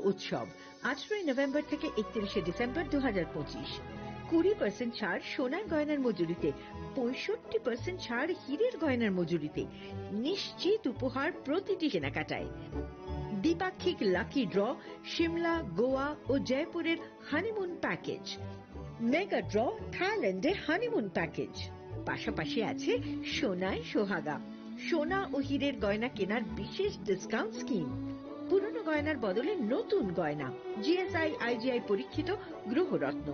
উৎসব 18 নভেম্বর থেকে 31 ডিসেম্বর 2025। 20% ছাড় সোনার গয়নার মজুরিতে, 65% ছাড় হীরের গয়নার মজুরিতে, নিশ্চিত উপহার প্রতিটি কেনাকাটায়। দ্বিপাক্ষিক লাকি ড্র, শিমলা, গোয়া ও জয়পুরের হানিমুন প্যাকেজ, মেগা ড্র থাইল্যান্ডে হানিমুন প্যাকেজ। পাশাপাশি আছে সোনায় সোহাগা, সোনা ও হীরের গয়না কেনার বিশেষ ডিসকাউন্ট স্কিম। পুরনো গয়নার বদলে নতুন গয়না, জিএসআই আইজিআই পরীক্ষিত গ্রহরত্ন,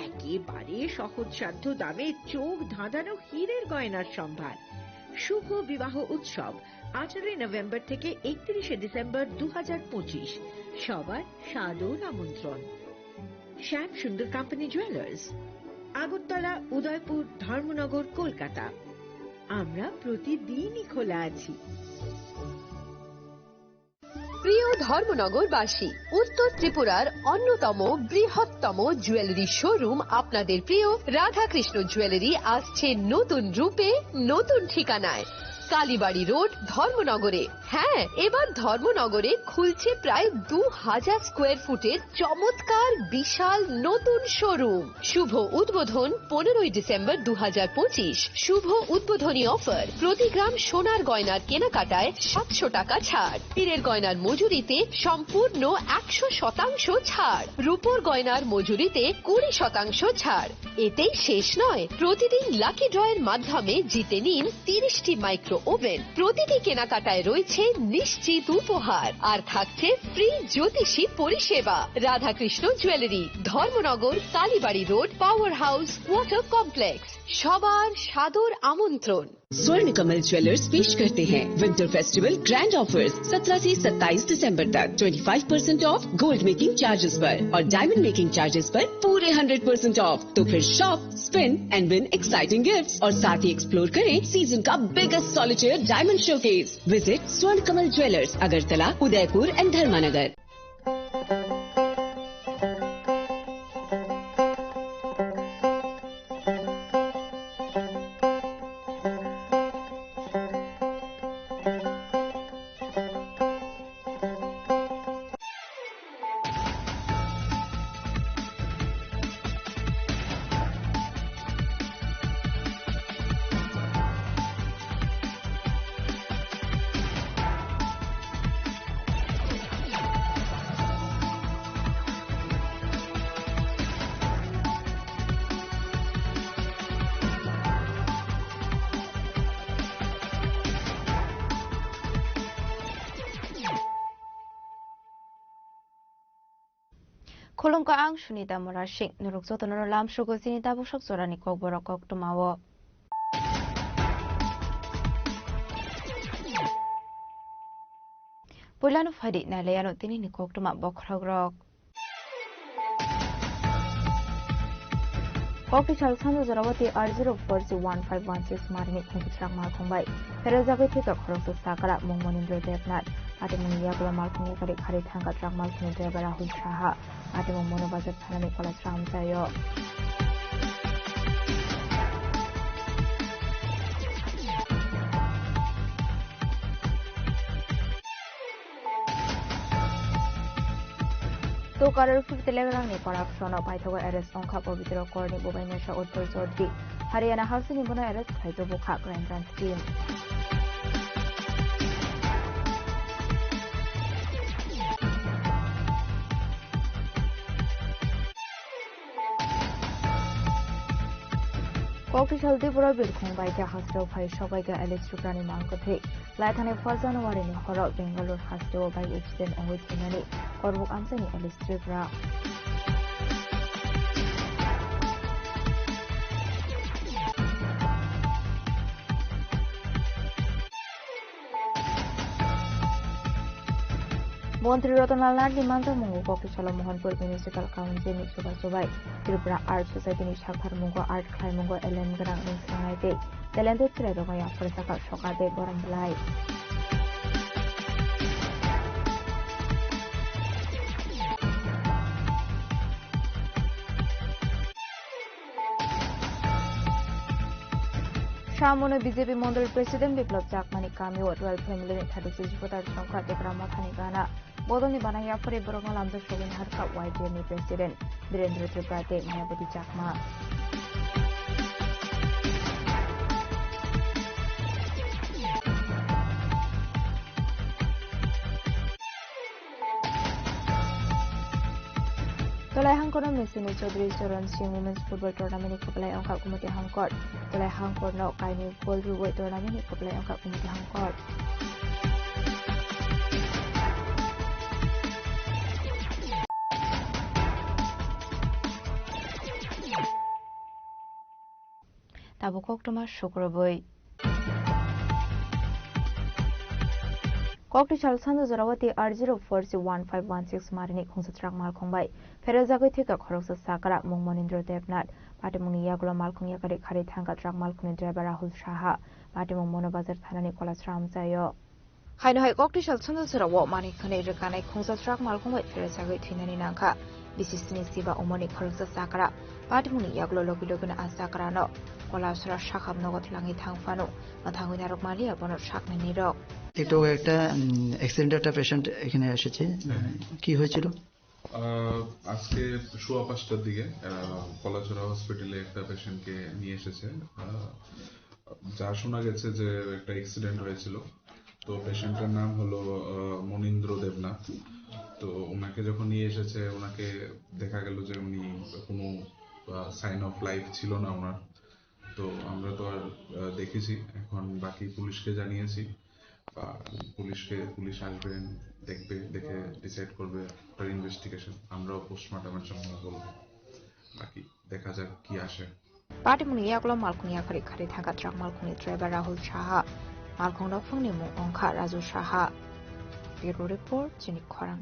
একেবারে সহজসাধ্য দামে চোখ ধাঁধানো হীরের গয়নার সম্ভার। শুভ বিবাহ উৎসব 18 নভেম্বর থেকে 31 ডিসেম্বর 2025। সবার সাদর আমন্ত্রণ। শ্যাম সুন্দর কোম্পানি জুয়েলার্স, আগরতলা, উদয়পুর, ধর্মনগর, কলকাতা। আমরা প্রতিদিনই খোলা আছি। প্রিয় ধর্মনগরবাসী, উত্তর ত্রিপুরার অন্যতম বৃহত্তম জুয়েলারি শোরুম আপনাদের প্রিয় রাধাকৃষ্ণ জুয়েলারি আসছে নতুন রূপে, নতুন ঠিকানায়, কালীবাড়ি রোড, ধর্মনগরে। হ্যাঁ, এবার ধর্মনগরে খুলছে প্রায় 2000 স্কোয়ার ফুটের চমৎকার বিশাল নতুন শোরুম। শুভ উদ্বোধন 15 ডিসেম্বর 2025। শুভ উদ্বোধনী অফার, প্রতি গ্রাম সোনার গয়নার কেনাকাটায় 700 টাকা ছাড়, হীরের গয়নার মজুরিতে সম্পূর্ণ 100% ছাড়, রূপোর গয়নার মজুরিতে 20% ছাড়। এতেই শেষ নয়, প্রতিদিন লাকি ড্রয়ের মাধ্যমে জিতে নিন 30টি মাইক্রো ওভেন। প্রতিটি কেনাকাটায় রয়েছে নিশ্চিত উপহার, আর থাকছে ফ্রি জ্যোতিষী পরিষেবা। Radhakrishna jewellery, Dharmanagar, Kalibari road, power house, water complex. সবার সাদর আমন্ত্রণ। स्वर्ण कमल ज्वेलर्स पेश करते हैं विंटर फेस्टिवल ग्रैंड ऑफर्स 17 से 27 दिसंबर तक 25% ऑफ गोल्ड मेकिंग चार्जेस पर और डायमंड मेकिंग चार्जेस पर पूरे 100% ऑफ। तो फिर shop, spin and win exciting gifts और साथ ही एक्सप्लोर करें सीजन का biggest solitaire diamond showcase. Visit Swarna Kamal jewellers, Agartala, Udaipur and Dharmanagar. Kolongka ang sunita morashik nurukso tono lam shugo sinita bushok zorani kok borokok tumawo. Pulano fadi na leyano tini ni kok tuma bokragrok. Koki chalsando zorawati R04C1516 marmit hungkichrak malkhongbai. Ferozabi tikak khorokso sakara mungmonindro devnat. Ate mungia gula malkhongi kari khari thangka trak malkhongi driver Rahul Shaha. Ate mungmono bazar thanani kola tram jayo. To karar fur telegram ni corruption of Pythagor arrest on cup of the recording of Nasha Uttar Chaudhary. Haryana House in Ibona arrest Kaito Boka Grand Scheme. Koki Shaltipura Bilkong by the hostel by Shobaga Electricani Mankate. Lathane 1 January in Horror Bangalore hostel by Extend on with Inani. Korbuk Amsani Electricra. Montri Rotanal Dimanta Mungo Koki Chalamohanpur Municipal Council ni Subai. Tripura Art Society ni Shakhar Mungo Art Khai Mungo Ellen Grang ni Sangaite. Talented Tredo Maya Persaka Shokade Boramblai. Shamona BJP Mondal President Biplab Jakmani Kamio Royal Family 36 voter সংখ্যা টেকরা মাথানি গানা Bodolni banaya puri borong lamdo shogin harka YTM ni President Birendra Tripathi Mayapati Chakma. Tolai hangkor Mesini Chaudhary Charan Singh Women's Football Tournament Kuplai Angka Kumati Hangkor. Tolai hangkor no kaini Gold Ruway Tournament Kuplai Angka Kumati Hangkor. Tabukok Thomas Shukroboy. Kokti Chalsando Zarawati R04C1516 Marini Kungsatrak Malkongbai. Ferozagoi Thika Khoroksa Sakara Mung Monindro Devnath. Patimuni Yagula Malkong Yakari Khari Thanga Trak Malkuni Driver Rahul Shaha. Patimung Monobazar Thanani Kolas Ramzayo. Haino Hai Kokti Chalsando Zarawa Mani Kane Rekanai Kungsatrak Malkongbai Ferozagoi Thinani Nanka. Bisisini Siva Umoni Khoroksa Sakara. Patimuni Yagula Logiloguna Asakarano. Kolasra Shakam Nogot Langi Thangfano. Matangu Narok Malia Bonot Shakna Niro. একটু একটা accident একটা patient এখানে এসেছে কি হয়েছিল আজকে সোয়া 5টার দিকে কলাছড়া হসপিটালে একটা পেশেন্টকে নিয়ে এসেছে যা শোনা গেছে যে একটা অ্যাক্সিডেন্ট হয়েছিল তো পেশেন্টের নাম হলো মনীন্দ্র দেবনাথ তো ওনাকে যখন নিয়ে এসেছে ওনাকে দেখা গেল যে উনি কোনো সাইন অফ লাইফ ছিল না ওনার তো আমরা তো আর দেখেছি এখন বাকি পুলিশকে জানিয়েছি পুলিশ আসবেন দেখবে দেখে ডিসাইড করবে তার ইনভেস্টিগেশন আমরাও পোস্টমর্টমের জন্য বলবো বাকি দেখা যাক কি আসে Patimuni Yagula Malkung Yakari Khari Thanga Trak Malkuni Driver Rahul Shaha. Malkung Nokfungni Mung Ongkha Raju Shaha. Bureau Report Jinik Khorang.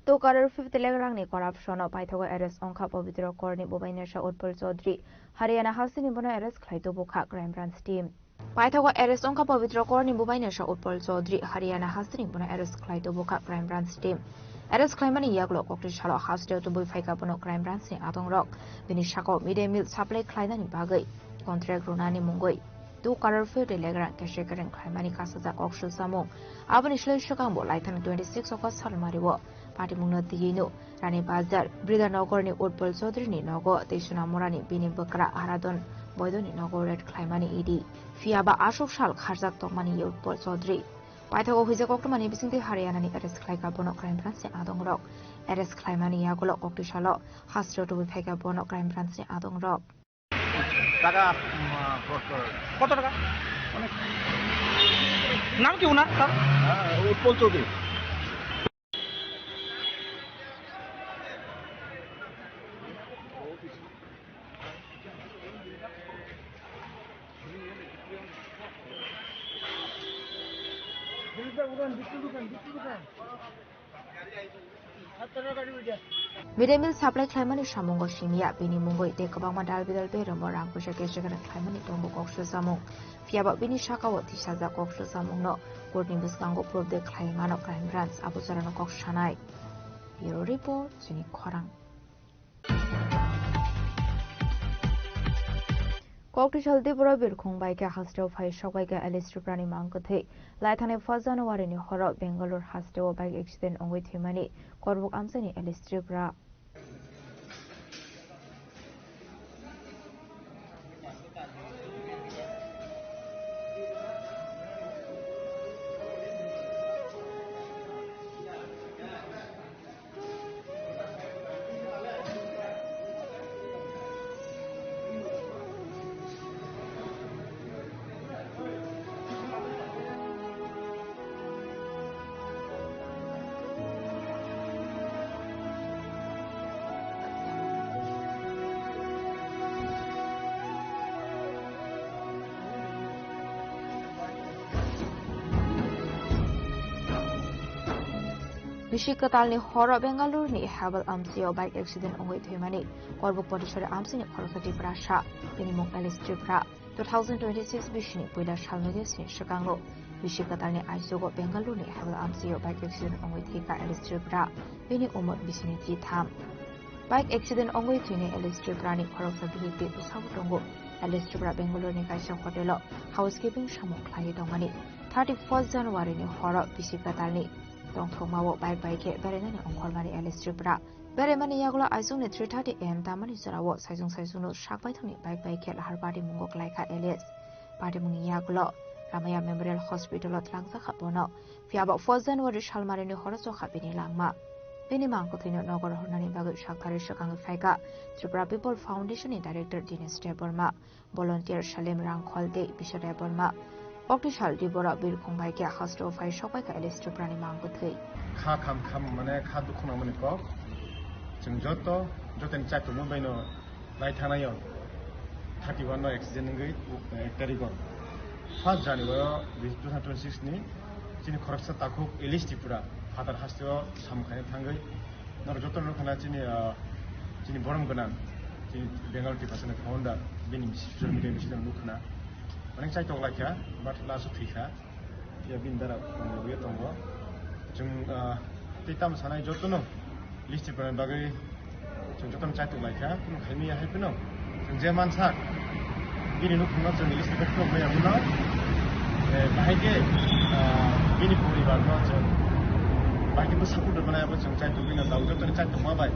Tokarar 5th Legrangni corruption of Paithago arrest Ongkha Pavitra Korni Bobainesha Utpal Chaudhary. Haryana Hasini Bona arrest Klaito Bukha Crime Branch team. Paithago arrest Ongkha Pavitra Korni Bobainesha Utpal Chaudhary. Haryana Hasini Bona arrest Klaito Bukha Crime Branch team. Arrest Klaimani Yaglo Kokti Chalo Hostel to Bufaika Bono Crime Branch ni Atong Rock. Binishako Midday Meal Supply Klainani Bagai. Contract Runani Mungoi. Tokarar 5th Legrang Kashikaran Klaimani Kasazak Okshu Samung. Abanishlo Shakambo Laitan 26 August Salmariwo. Patimungna Tiyino, Rani Bazar, Brida Nogorni Utpal Chaudhary ni Nogo, Teshuna Morani Bini Bakra Aradon, Boydoni Nogo Red Klaimani Idi, Fiaba Ashok Shal Kharzak Tomani Utpal Chaudhary. Paithago Huiza Koktomani Bisinti Haryana ni arrest Klaika Bono Crime Branch ni Adong Rock. Arrest Klaimani Yagulo Kokti Shalo, Hastro to Bufaika Bono Crime Branch ni Adong Rock. টাকা কত টাকা নাম কি ওনার sir Utpal Chowdhury Midday Meal Supply Klaimani Shamungo Shimia, Bini Mungoi, Dekabama Dalbidal Berum, or Rankusha Keshagan Klaimani Tombo Kokshu Samung, Fiaba Bini Shakawa Tishaza Kokshu Samung no, Courtney Buskango proved the Klaimano Crime Branch, Abusarano Kokshanai. Bureau Report, Jinik Khorang. Kokti Chaltipura Birkhung Baika Hostel Fai Shokaika Alice Triprani Mankothe, Laithane 1st January ni Horo Bangalore Hostel Bike Accident on with Himani, Korbuk Amsani Alice Tripura. Bishikatalni Horo Bangalore ni Habal Amsio bike accident on with Himani, Korbuk Podishore Amsini Korosati Brasha, Minimum Alice Tripra, 2026 Bishini Puida Shalnogis in Chicago, Bishikatalni Aisogo Bangalore ni Habal Amsio bike accident on with Hika Alice Tripra, Bini Umot Bisiniti Tam. Bike accident on with Tini Alice Tripra ni Korosability to South Tongo, Alice Tripra Bangalore ni Kaisha Hotelo, housekeeping Shamok Klai Dongani, 31 January ni horo bisikatalni tongthongmawo bike berenani ongkolmari Alice Tripura beremani yagula aizung ni 3:30 am tamani sarawo saizung no shakbai thangni bike lahar party mungok laika Alice party mungi yagulo Ramaya Memorial Hospital tlangsa khabono fiaba 4 January shalmari ni horo so khabini langma bini mangko thino nogor hornani bagu shakhari shakang faika Tripura People Foundation ni director Dinesh Deborma volunteer Shalim Rangkholde Bishop Deborma Octishal Dibora Bir Khongbai ke hosto fai shokbai ka Alice Tripura ni mangko thei kha kham mane kha dukhna mane ko जों जतन चाटो मुंबईनो नाय थानायो 31 no accident गई 1 तारिख 1 जानुवारी 2026 नि जिनि खरकसा ताखु Alice Tripura father हास्टियो सामखाय थांगै नर जतन खाना जिनि बरम गोनां जिनि बेंगल टिपासने फाउंडर बिनि सोशल मीडिया बिसिनो नुखना माने चाइटो लाखिया बाट लासो थैखा या बिनदारा दंबो दंबो जों तेताम सानाय जतन लिस्ट पर बागै जों जतन चाइटो लाखिया कुनु खायमिया हायफिनो जों जे मानसा बिनि नुखना जों लिस्ट पर प्रब्लेम यामुना बाहायगे बिनि परिबारनो जों बाहायगे सपोर्ट बनायाबो जों चाइटो बिनो दाउ जतन चाइटो माबाय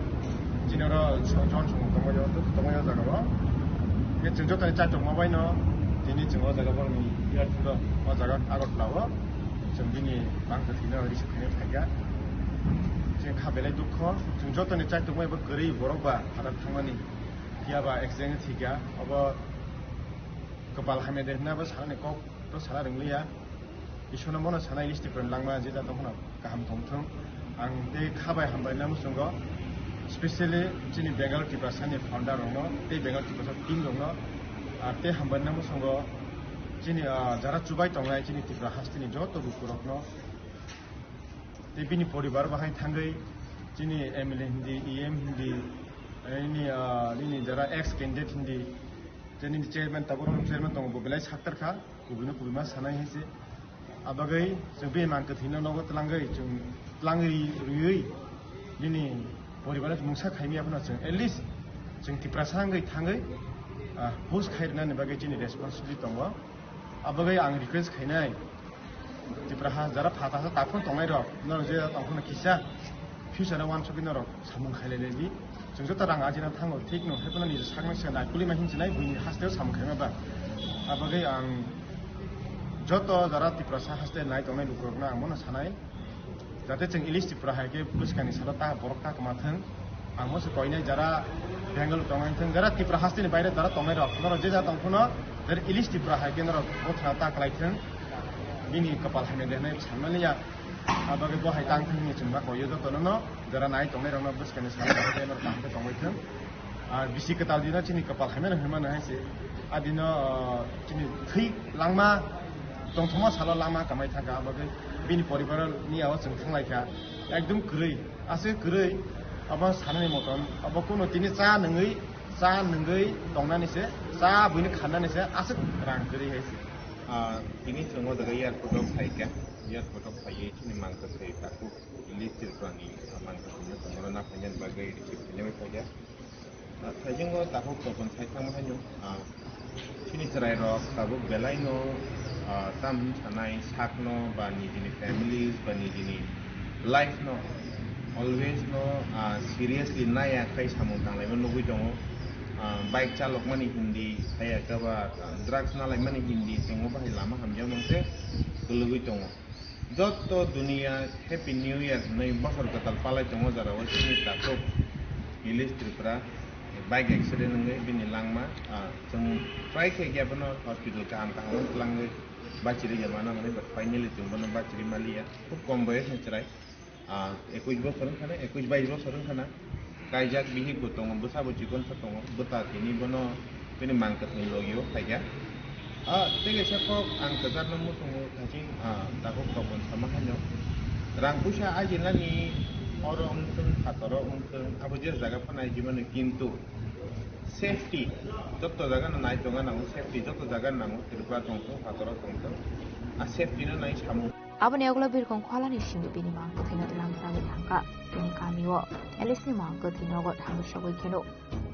जिनरो जन सम दंगायो जागाबो बे जों जतन चाइटो माबायनो दिनि जों जागाबो यार फुरो जागा आगत लावो जों बिनि बांखो थिनो रिसिभ खायनो थाया जों खाबेलाय दुख जों जतन चाइटो मायबो गरै बरबा आरो थांमानि कियाबा एक्सिडेंट थिगा अब कपाल हामे देनाबो साने कक तो साला रोंलिया इसोरनो मनो सानाय लिस्टफोर लांमा जे जादोंमोन गाहाम थंथों आं बे खाबाय हामबायना मुसुंगो स्पेशली जोंनि बेंगल टिपासानि फाउंडार दङ बे बेंगल टिपासा टीम दङ आरो बे हामबायना मुसुंगो जोंनि जारा चुबाय दंनाय जोंनि टिपा हास्टिनि जत गुरुरखनो बे बिनि परिबार बाहाय थांगै जोंनि एमएलए हिन्दी इएम हिन्दी नि जारा एक्स कैंडिडेट हिन्दी जोंनि चेयरमैन ताबुरम चेयरमैन दङ बेलाय साक्टारखा गुबुन सानाय हेसे आबागै जों बे मानखो थिनो नगत लांगै जों लाङै रुयै दिनि परिबारा मुंसा खायमियाफोरना जों एटलिस्ट जों टिप्रासांगै थांगै पोस्ट खायरनानै बागै जोंनि रेसपन्सिबिलिटि दङ आबागै आं रिक्वेस्ट खायनाय टिप्राहा जारा फाताहा ताफोर दंनाय रक नर जे ताफोरना किसा फिउचाराव वान सकिन रक सामुं खायलायलायदि जों जता रां आजिना थाङो थिक न हेपना नि सागनायसे ना कुलिमा हिनसिनाय बुनि हास्तायाव सामुं खायमाबा आबागै आं जत जारा टिप्रासा हास्ताय नाय दंनाय लुकरना आं मनो सानाय जाहाथे जों इलिस टिप्रा हायके बुसकानि साला ता बरक ता कमाथों आं मोसे कयनाय जारा बेंगल दंनायथों जारा टिप्रा हास्तायनि बायरे जारा दंनाय रक नर जे जा दंफनो जारा इलिस टिप्रा हायके नर बथना ता खालायथों बिनि कपाल हायमे देनाय सानमालिया आबागै बहाय तांथोंनि जोंबा कयो जतनो जारा नाय दंनाय रक बुसकानि साला हायके नर तांथे दंनायथों आरो बिसि कताल दिना चिनि कपाल हायमे होमानो हायसे आदिनो चिनि थै लांमा दंथमा साला लामा कामाय थाका आबागै बिनि परिबारनि आव जों थांलायखा एकदम गरै आसे गरै आबा साननाय मतन आबा कोनो तिनि चा नङै दंनानैसे चा बुइनो खाननानैसे आसे रां गरै हायसे तिनि जोङो जागा एयारपोर्ट अफ फायका एयारपोर्ट अफ फायै तिनि मानखो थै ताकु लिस्टिरफ्रानि मानखो थिनो जोङो ना फायनान बागै रिसिभ खालामबाय थाया थाइजोंबो ताकु कपन साइथाम हायनो तिनि जराय रक ताबु बेलायनो ताम सानाय साकनो बा निजिनि फैमिलीज बा निजिनि लाइफ नो अलवेज नो सीरियसली नाया खाय सामु थांलायबो लुबै दङ बाइक चालक मानि हिन्दी हाया गाबा ड्राग्स नालाय मानि हिन्दी जोङो बाहाय लामा हामजाव मोनसे लुबै दङ जत दुनिया हैप्पी निउ इयार नै बसर गताल पालाय दङ जाराव सिनि ताकु इलिस त्रिपुरा बाइक एक्सीडेंट नङै बिनि लांमा जों ट्राई खायगियाबनो हॉस्पिटल का आमताङो लाङै बाचिरि जमाना माने फाइनली जोंबनो बाचिरि मालिया खूब कम बयस हेचराय 21 बছर खाना 21-22 बছर खाना कायजाक बिहि गतङ बसाबो जिगन सतङ बता तिनि बनो बिनि मानका थै लगियो फायगा तेगे सको आं कजारनो मुसुङो थाजिं दाखो कबन सामा हानो रांपुसा आजिलानि और उनसों फातरो उनसों आबो जे जागा फनाय जिमानो किन्तु सेफ्टी जत जागा नाय दङा नांगौ सेफ्टी जत जागा नांगौ त्रिपुरा दंथों फातरो दंथों सेफ्टी ना नाय सामु Abone agula birkong kwalani shingi bini mangko thina langsawi thangka bini kamiwo Alice ni mangko thina got hamu shogoi keno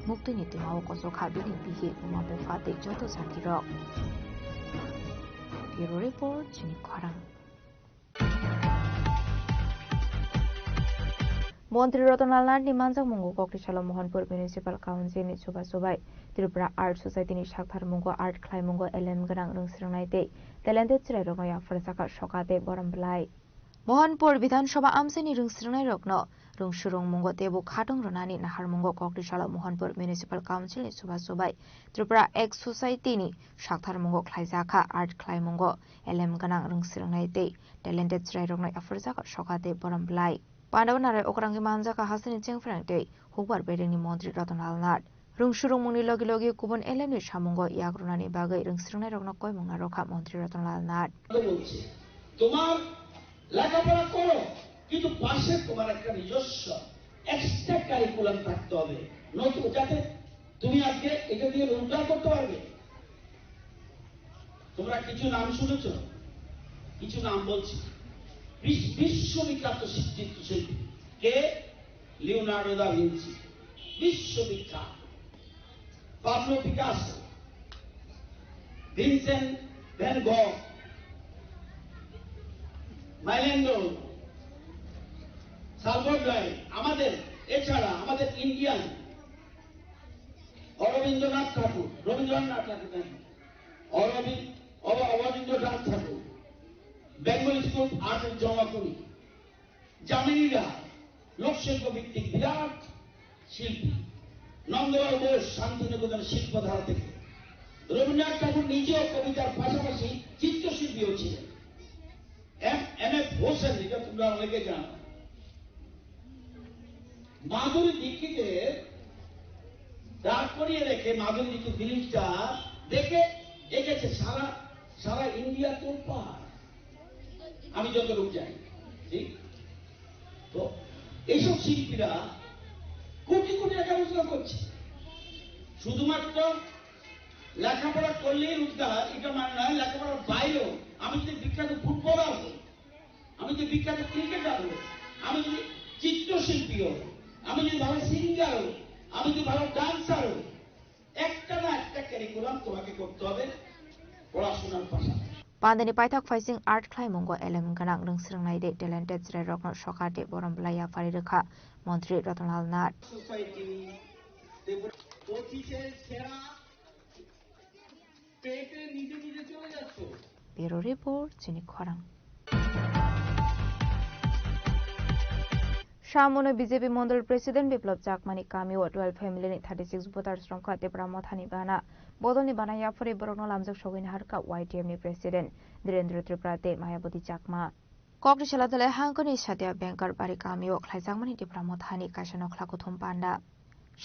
mukti ni timawo koso kha bini bihi umapo fate joto sakiro Bureau Report Chini Khwarang মন্ত্রী Ratanlal নাথনি মানজাক মঙ্গু কক্রিশালা Mohanpur municipal কাউন্সিলनि सुबा सुबाय Tripura art सोसाइटिनि साखथार मंगो art ख्लाय मंगो LM गोनां रोंस्रोंनायते talented चिराय रंगया फरायसाखा सकाते बरमब्लाय मोहनपुर विधानसभा आमसेनि रोंस्रोंनाय रगनो रोंसुरं मंगो तेबु खाटं रनानि नाहार मंगो कक्रिशाला Mohanpur municipal काउन्सिलनि सुबा सुबाय त्रिपुरा एक सोसाइटिनि साखथार मंगो ख्लायजाखा art ख्लाय मंगो LM गोनां रोंस्रोंनायते talented चिराय रंगया फरायसाखा सकाते बरमब्लाय पांडवनाराय ओकरांगि मानजाका हासिनि चेंफ्रांते हुकबार बेरेंनि मंत्री रतनलाल नाथ रोंसुरं मंगनि लगे लगे गुबुन एलएमनि सामंगो याग्रनानि बागै रोंस्रोंनाय रगनो कय मंगना रखा मंत्री रतनलाल नाथ তোমার লেখাপড়া করো কিন্তু পাশে তোমার একটা নিজস্ব এক্সট্রা কারিকুলাম থাকতে হবে নতুন যাতে তুমি আজকে এটা দিয়ে রোজগার করতে পারবে তোমরা কিছু নাম শুনেছো কিছু নাম বলছি বিশ্ববিখ্যাত চিত্রশিল্পী কে লিওনার্দো দা ভিঞ্চি বিশ্ববিখ্যাত পাবলো পিকাসো ভিনসেন্ট ভ্যান গঘ মাইলেন্ডো সালভাডর আমাদের এছাড়া আমাদের ইন্ডিয়ান অরবিন্দ্রনাথ ঠাকুর রবীন্দ্রনাথ ঠাকুর অরবিন্দ্রনাথ ঠাকুর বেঙ্গল স্কুল আর্টের জমাকরি জামিনীরা লোকশিল্প ভিত্তিক বিরাট শিল্পী নন্দলাল বোস শান্তিনিকেতন শিল্পধারা থেকে রবীন্দ্রনাথ ঠাকুর নিজেও কবিতার পাশাপাশি চিত্রশিল্পীও ছিলেন এম.এফ. হোসেন যেটা তোমরা অনেকে জানো মাধুরী দীক্ষিতের দাঁড় করিয়ে রেখে মাধুরী দীক্ষিত জিনিসটা দেখে এঁকেছে সারা ইন্ডিয়া তোলপাড় আমি যতটুকু জানি ঠিক তো এইসব শিল্পীরা কোটি কোটি টাকা রোজগার করছে শুধুমাত্র লেখাপড়া করলেই রোজগার এটা মানে নয় লেখাপড়ার বাইরেও আমি যদি বিখ্যাত ফুটবলার হই আমি যদি বিখ্যাত ক্রিকেটার হই আমি যদি চিত্রশিল্পী হই আমি যদি ভালো সিঙ্গার হই আমি যদি ভালো ডান্সার হই একটা না একটা ক্যারিকুলাম তোমাকে করতে হবে পড়াশোনার পাশাপাশি पांदनि पाइथाक फाइसिंग आर्ट ख्लाय मंगो एलएम गोनां रोंस्रोंनायदे टेलेन्टेड चिराय रगनो सकाते बरमब्लाया फारि रेखा मंत्री रतनलाल नाथ ब्यूरो रिपोर्ट चिनी खरां शामनो बीजेपी मंडल प्रेसिडेंट बिप्लब चाकमानी कामियो 12 फैमिली 36 वोटार्स रंखा तेप्रा मथानी बाना बदलनि बानाया फरे बरगनो लामजक सगैन हारका वाईटीएम नि प्रेसिडेंट धीरेन्द्र त्रिपुराते मायावती चाकमा कक्रिशाला दले हांकनि साथिया बैंकर बारि कामियो ख्लाइजाकमानी तेप्रा मथानी काशनो ख्लाकुथुम पान्डा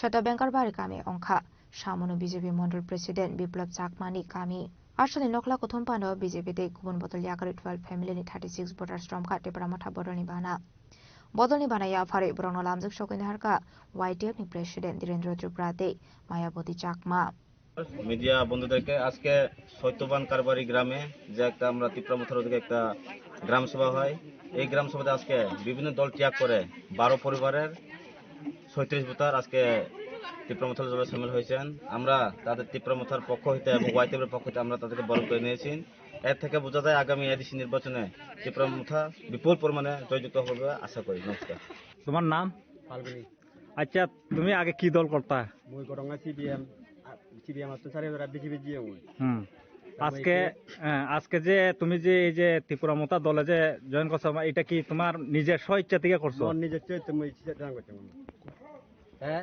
साथा बैंकर बारि कामी अंखा शामनो बीजेपी मंडल प्रेसिडेंट बिप्लब चाकमानी कामी आसले नखला कुथुम पान्डा बीजेपी ते गुबुन बदल याकरे 12 फैमिली 36 वोटार्स रंखा तेप्रा मथा बदलनि बानाया फारे बरगनो लामजक सगैन हारका वाईटीएम नि प्रेसिडेंट धीरेन्द्र त्रिपुराते मायावती चाकमा মিডিয়া বন্ধুদেরকে আজকে সত্যবান কারবারি গ্রামে যে একটা আমরা তীব্রমথার ওদিকে একটা গ্রাম সভা হয় এই গ্রাম সভাতে আজকে বিভিন্ন দল ত্যাগ করে 12 পরিবারের 36 ভোটার আজকে তীব্রমথার সভায় শামিল হয়েছেন আমরা তাদের তীব্রমথার পক্ষ হইতে এবং ওয়াইটিএমের পক্ষ হইতে আমরা তাদেরকে বরণ করে নিয়েছি এর থেকে বোঝা যায় আগামী এডিসি নির্বাচনে তীব্রমথা বিপুল পরিমাণে জয়যুক্ত হবে আশা করি নমস্কার তোমার নাম পালগুনি আচ্ছা তুমি আগে কি দল করতা মই করঙ্গা সিবিএম তো সারে বিজেপি জিও আজকে যে তুমি যে এই যে ত্রিপুরামথা দলে যে জয়েন করছো এটা কি তোমার নিজের স্বইচ্ছা থেকে করছো নিজের চৈত্য মই জয়েন করছি হ্যাঁ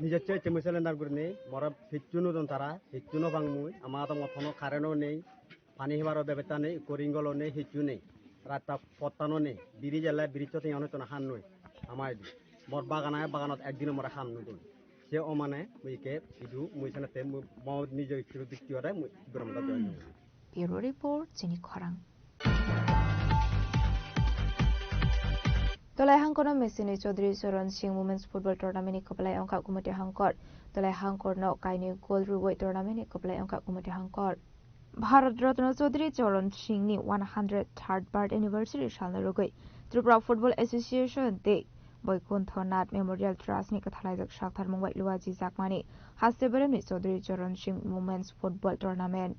নিজের চৈত্য মই সিলিন্ডার করে নেই মরা ফিচুনো জন তারা ফিচুনো বাং মই আমার তো মথনো কারেন্টও নেই পানি হেবারও ব্যবস্থা নেই করিঙ্গলও নেই হিচু নেই রাস্তা পত্তানো নেই বিড়ি জ্বালায় বিড়ি চতে অনেক হান নই আমার মোর বাগানত একদিনও মোরা হান নতুন সে ও মানে মুইকে ইদু মুই সানাতে মো নিজ ব্যক্তি হরে মুই গ্রামটা জয়েন ব্যুরো রিপোর্ট চিনি খরাং তলাই হাংকর মেসিনি Chaudhary Charan Singh women's football tournament কপলাই অঙ্কা গুমতি হাংকর তলাই হাংকর ন কাইনি গোল রুবই টুর্নামেন্ট কপলাই অঙ্কা গুমতি হাংকর भारत रत्न चौधरी चरण सिंह नि 103rd बर्थ एनिवर्सरी सालना रुगै त्रिपुरा फुटबल एसोसिएशन ते बैकुंठनाथ मेमोरियल ट्रस्ट नि कथालायजक साखथार मंगवाई लुवाजी जाकमानि हास्यबरमनि Chaudhary Charan Singh women's football tournament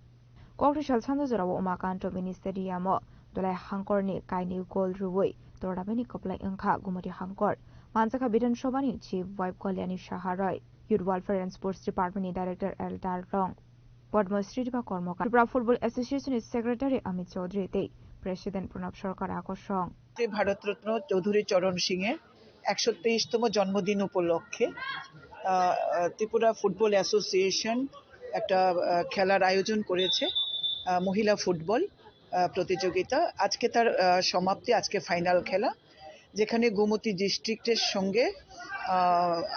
Kokrishal Sandojarawo Umakanto Ministeriamo Dolai Hangkorni Kaini Gold Ruwoi Tournamenti Koplai Engka Gumati Hangkor Mansaka Bidan Shobani Chief Vibe Kolyani Shaharoy Youth Welfare and Sports Department Director Eldar Rong Padmasri Diba Kormokar Tripura Football Association Secretary Amit Chaudhary Te President Pranab Sarkar Akosong Bharat Ratna Chowdhury Charan Singh এর 123তম জন্মদিন উপলক্ষে Tripura football association একটা খেলার আয়োজন করেছে মহিলা football প্রতিযোগিতা আজকে তার সমাপ্তি আজকে ফাইনাল খেলা যেখানে গোমতী ডিস্ট্রিক্টের সঙ্গে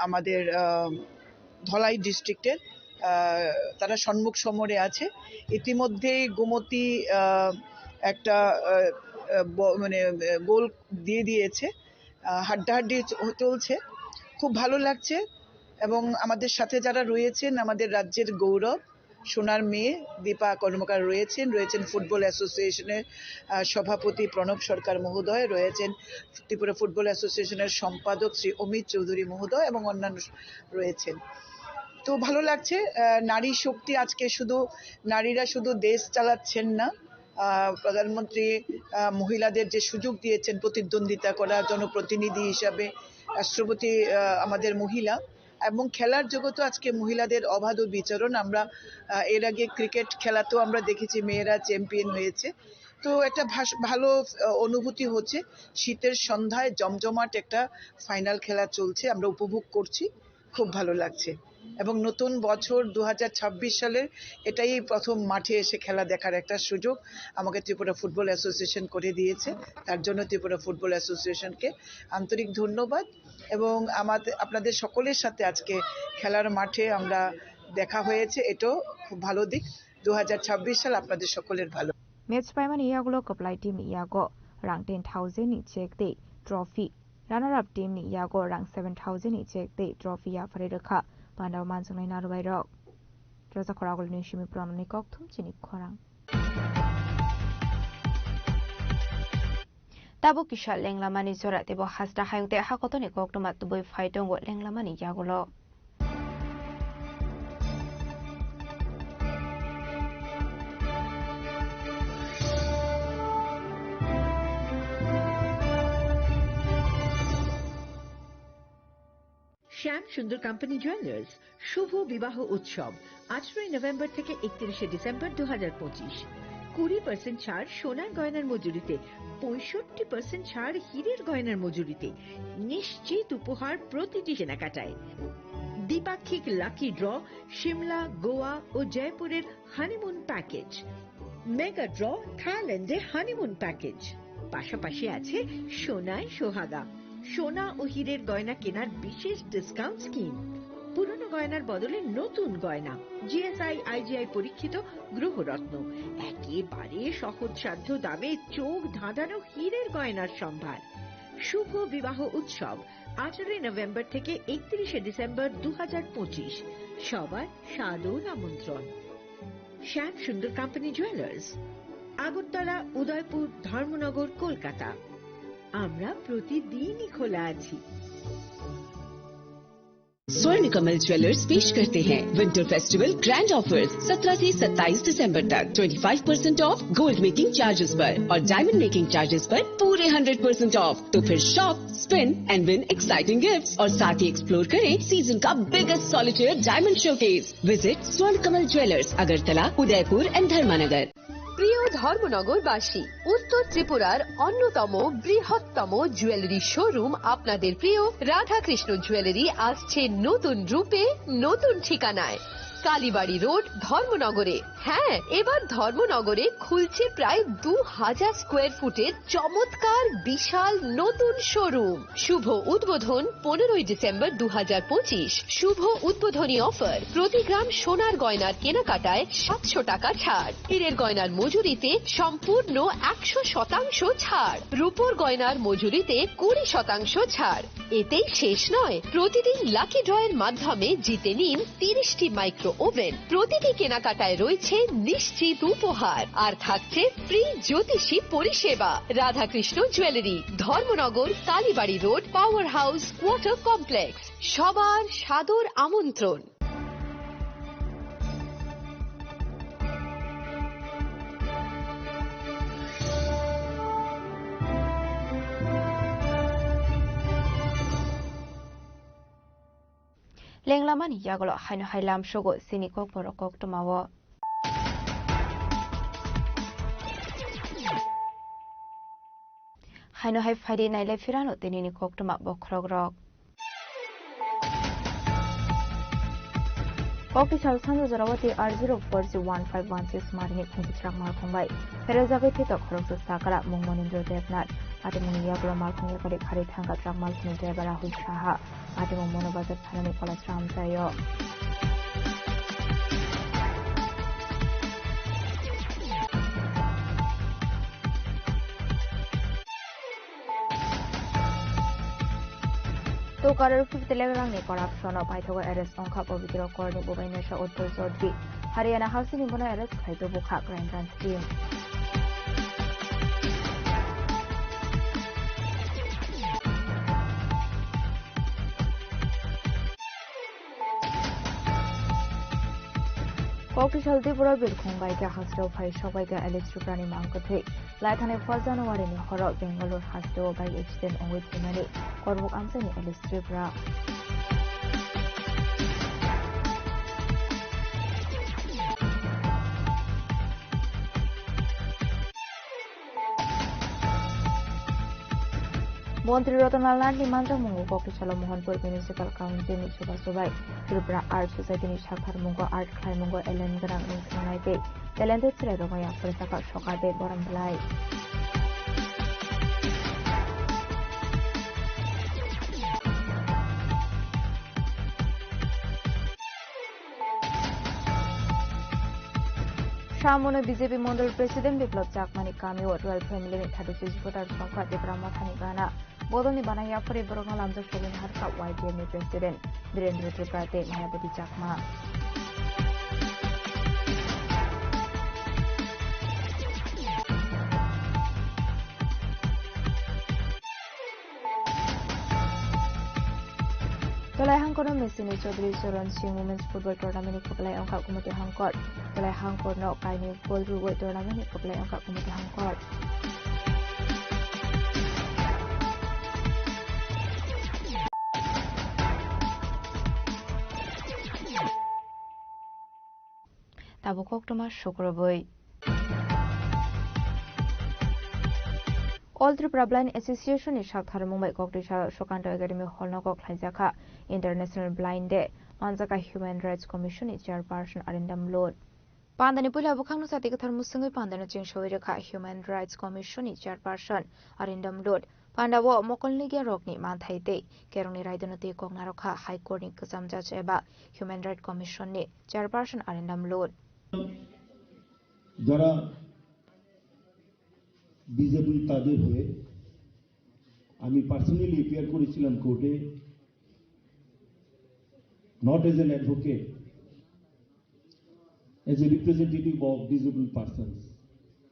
আমাদের ধলাই ডিস্ট্রিক্টের তারা সম্মুখ সমরে আছে ইতিমধ্যেই গোমতী একটা মানে গোল দিয়ে দিয়েছে হাড্ডাহাড্ডি চলছে খুব ভালো লাগছে এবং আমাদের সাথে যারা রয়েছেন আমাদের রাজ্যের গৌরব সোনার মেয়ে দীপা কর্মকার রয়েছেন ফুটবল অ্যাসোসিয়েশনের সভাপতি প্রণব সরকার মহোদয় রয়েছেন ত্রিপুরা ফুটবল অ্যাসোসিয়েশনের সম্পাদক শ্রী অমিত চৌধুরী মহোদয় এবং অন্যান্য রয়েছেন তো ভালো লাগছে নারী শক্তি আজকে শুধু নারীরা শুধু দেশ চালাচ্ছেন না প্রধানমন্ত্রী মহিলাদের যে সুযোগ দিয়েছেন প্রতিদ্বন্দ্বিতা করা জনপ্রতিনিধি হিসাবে রাষ্ট্রপতি আমাদের মহিলা এবং খেলার জগতে আজকে মহিলাদের অবাধ বিচরণ আমরা এর আগে ক্রিকেট খেলাতেও আমরা দেখেছি মেয়েরা চ্যাম্পিয়ন হয়েছে তো একটা ভালো অনুভূতি হচ্ছে শীতের সন্ধ্যায় জমজমাট একটা ফাইনাল খেলা চলছে আমরা উপভোগ করছি খুব ভালো লাগছে এবং নতুন বছর 2026 সালের এটাই প্রথম মাঠে এসে খেলা দেখার একটা সুযোগ আমাকে ত্রিপুরা ফুটবল অ্যাসোসিয়েশন করে দিয়েছে তার জন্য ত্রিপুরা ফুটবল অ্যাসোসিয়েশনকে আন্তরিক ধন্যবাদ এবং আপনাদের সকলের সাথে আজকে খেলার মাঠে আমরা দেখা হয়েছে এটাও খুব ভালো দিক 2026 সাল আপনাদের সকলের ভালো ম্যাচ পাইমানি ইয়াগুলো কপ্লাই টিম ইয়াগো রাং 10,000 নি চেক দে ট্রফি রানার আপ টিম নি ইয়াগো রাং 7,000 নি চেক দে ট্রফি या ফারে রেখা Pandau Mansungai Narubai Rock. Terasa Koragol Nishimi Pranoni Koktum Chini Korang. Tabo Kishal Lenglamani Zora Tebo Hasta Hayute Hakotoni Koktumat Tuboi Faitongo Lenglamani Yagulo. শ্যাম সুন্দর company jewellers শুভ বিবাহ উৎসব 18 November থেকে 31 December 2025 20% ছাড় সোনার গয়নার মজুরিতে 65% ছাড় হীরের গয়নার মজুরিতে নিশ্চিত উপহার প্রতিটি কেনাকাটায় দ্বিপাক্ষিক লাকি ড্র শিমলা গোয়া ও জয়পুরের হানিমুন প্যাকেজ মেগা ড্র থাইল্যান্ডে হানিমুন প্যাকেজ পাশাপাশি আছে সোনায় সোহাগা সোনা ও হীরের গয়না কেনার বিশেষ ডিসকাউন্ট স্কিম পুরনো গয়নার বদলে নতুন গয়না জিএসআই আইজিআই পরীক্ষিত গ্রহরত্ন একেবারে সহজসাধ্য দামে চোখ ধাঁধানো হীরের গয়নার সম্ভার শুভ বিবাহ উৎসব 18 নভেম্বর থেকে 31 ডিসেম্বর 2025 সবার সাদর আমন্ত্রণ শ্যাম সুন্দর কোম্পানি জুয়েলার্স আগরতলা উদয়পুর ধর্মনগর কলকাতা আমরা প্রতিদিনই খোলা আছি स्वर्ण कमल ज्वेलर्स पेश करते हैं विंटर फेस्टिवल ग्रैंड ऑफर्स 17 से 27 दिसंबर तक 25% ऑफ गोल्ड मेकिंग चार्जेस पर और डायमंड मेकिंग चार्जेस पर पूरे 100% ऑफ तो फिर shop spin and win exciting gifts और साथ ही एक्सप्लोर करें सीजन का biggest solitaire diamond showcase visit Swarna Kamal jewellers Agartala Udaipur and धर्मानगर প্রিয় ধর্মনগরবাসী উত্তর ত্রিপুরার অন্যতম বৃহত্তম জুয়েলারি শোরুম আপনাদের প্রিয় রাধাকৃষ্ণ জুয়েলারি আসছে নতুন রূপে নতুন ঠিকানায় কালীবাড়ি রোড ধর্মনগরে হ্যাঁ এবার ধর্মনগরে খুলছে প্রায় 2000 স্কয়ার ফুটের চমৎকার বিশাল নতুন শোরুম শুভ উদ্বোধন 15 ডিসেম্বর 2025 শুভ উদ্বোধনী অফার প্রতি গ্রাম সোনার গয়নার কেনাকাটায় 700 টাকা ছাড় হীরের গয়নার মজুরিতে সম্পূর্ণ 100% ছাড় রূপোর গয়নার মজুরিতে 20% ছাড় এতেই শেষ নয় প্রতিদিন লাকি ড্রয়ের মাধ্যমে জিতে নিন 30টি মাইক্রো ওভেন প্রতিটি কেনাকাটায় রয়েছে নিশ্চিত উপহার আর থাকছে ফ্রি জ্যোতিষী পরিষেবা Radhakrishna jewellery Dharmanagar Kalibari road power house water complex সবার সাদর আমন্ত্রণ লেংলামানি ইয়াগলো হাইনো হাইলাম সগো সিনি কক বড় কক টমাও হাইনো হাই ফাইডে নাইলে ফিরানো তিনিনি cock টমা বখরগ rock Official Sanjo Jarawati R04015116 Marini Khungchrak Markhongbai Ferezabai Thitok Khoroksa Sakara Mungmonindro Devnat Atimuni Yaglo Markhong Yakari Khari Thanga Trak Malkhuni Devara Hui Shaha Atimung Monobazat Thanani Kolas Ram Jayo Tokarar 50 rangni corruption of Paithago arrest on cup of the record of Bhubaneswar Uttar Chaudhary Haryana Housing Imuna arrest Khaito Bukha Grand Run scheme Official Tripura Bilkhongbai ke Hasro Phai Shobai ke Alex Chuprani Mangkathe Laithane 1 January ni Horo Bangalore Hasro by Extend on with Himani Kormuk Amsani Alex Tripura Montri Rotanal Nandi Manja Mungo Official Mohanpur Municipal Council ni Suba Subai Tripura Art Society ni Shakhar Mungo Art Khai Mungo Ellen Grang ni Sanai Talented Sredo Maya Persaka Shokade Boram Blai Shamona BJP Mondal President Biplab Chakmani Kameo Royal Family ni 36 voter Shokha Debra Mathani Gana Bodoni Banaya Fari Borona Lamja Sholin Harka YTM President Birendra Tripathi Mayabati Chakma Tolai Hangkono Messini Chaudhary Charan Singh Women's Football Tournament ni Koplai Angka Kumati Hangkor Tolai Hangkor no Kaini Ballroom Tournament ni Koplai Angka Kumati Hangkor Tabukok Thomas Shokoroboi All Tripura Blind Association ni Shakhar Mumbai Koktisha Shokanto Academy Hall Nokok Khlaijaka International Blind Day Manjaka Human Rights Commission ni Chairperson Arindam Lord Pandani Pula Bukhang Sati Kathar Musungai Pandana Chingshoiraka Human Rights Commission ni Chairperson Arindam Lord Pandawo Mokolnigia Rokni Manthaite Keroni Raidanati Kognarokha High Court ni Kasam Judge Eba Human Rights Commission ni Chairperson Arindam Lord যারা disable তাদের হয়ে আমি personally appear করেছিলাম কোর্টে not as an advocate as a representative of disable persons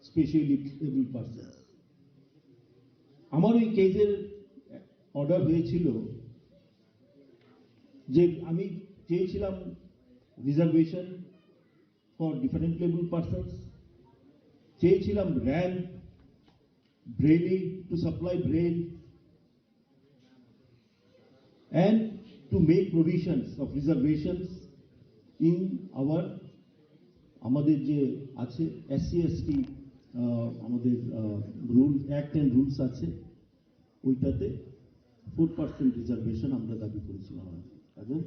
specially able persons আমার ওই কেসের order হয়েছিল যে আমি চেয়েছিলাম reservation for different able persons চেয়েছিলাম RAM braille to supply braille and to make provisions of reservations in our আমাদের যে আছে SC/ST আমাদের রুল অ্যাক্ট এন্ড রুলস আছে ওইটাতে 4% রিজার্ভেশন আমরা দাবি করেছিলাম এবং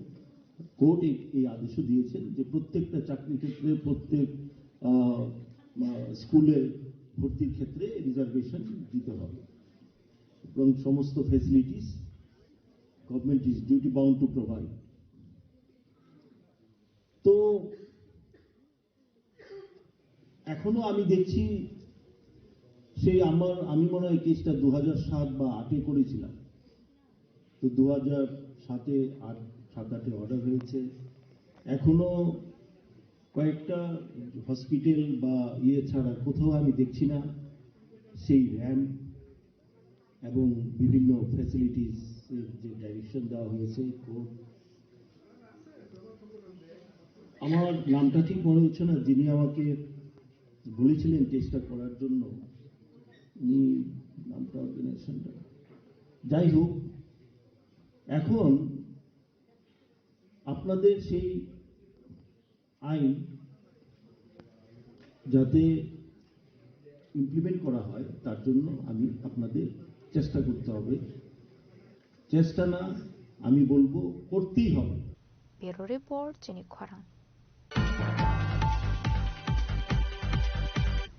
কোর্ট এই আদেশ দিয়েছেন যে প্রত্যেকটা চাকরির ক্ষেত্রে প্রত্যেক স্কুলে ভর্তির ক্ষেত্রে রিজার্ভেশন দিতে হবে এবং সমস্ত facilities government is duty bound to provide তো এখনো আমি দেখছি সেই আমি মনে হয় কেসটা 2007 বা 8 করেছিলাম তো 2007-এ 7-8 অর্ডার হয়েছে এখনো কয়েকটা হসপিটাল বা ছাড়া কোথাও আমি দেখছি না সেই র্যাম্প এবং বিভিন্ন ফ্যাসিলিটিস যে ডাইরেকশন দেওয়া হয়েছে কোর্ট আমার নামটা ঠিক মনে হচ্ছে না যিনি আমাকে বলেছিলেন চেষ্টা করার জন্য নামটা অর্গানাইজেশনটা যাই হোক এখন আপনাদের সেই আইন যাতে ইমপ্লিমেন্ট করা হয় তার জন্য আপনাদের চেষ্টা করতে হবে। চেষ্টা না, আমি বলবো করতেই হবে। ব্যুরো রিপোর্ট চিনি খরাং।